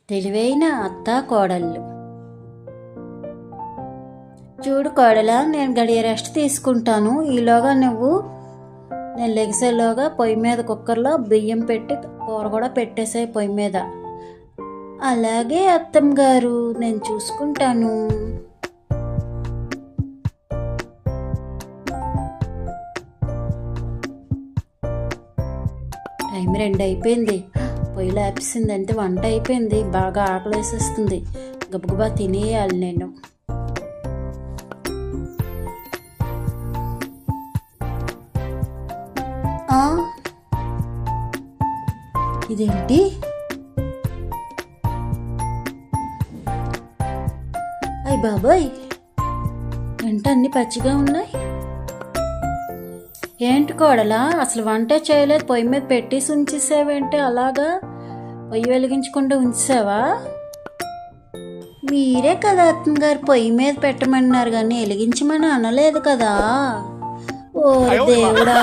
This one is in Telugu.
తెలివైన అత్త కోడళ్ళు. చూడు కోడలా, నేను గడియ రెస్ట్ తీసుకుంటాను. ఈలోగా నువ్వు నేను లెగిసేలోగా పొయ్యి మీద కుక్కర్లో బియ్యం పెట్టి కూర కూడా పెట్టేసాయి పొయ్యి మీద. అలాగే అత్తమ్మ గారు, నేను చూసుకుంటాను. టైం 2 అయిపోయింది. పొయ్యి లేపేసిందంటే వంట అయిపోయింది. బాగా ఆకలేసేస్తుంది. గబగబా తినేయాలి నేను. ఇదేంటి? అయ్య బాబాయ్, వంట అన్ని పచ్చిగా ఉన్నాయి. ఏంటి కోడలా, అసలు వంట చేయలేదు, పొయ్యి మీద పెట్టేసి ఉంచేసావేంటి? అలాగా పొయ్యి వెలిగించకుండా ఉంచేసావా? మీరే కదా అత్తమ్మ గారు పొయ్యి మీద పెట్టమన్నారు కానీ వెలిగించమని అనలేదు కదా. ఓ దేవుడా.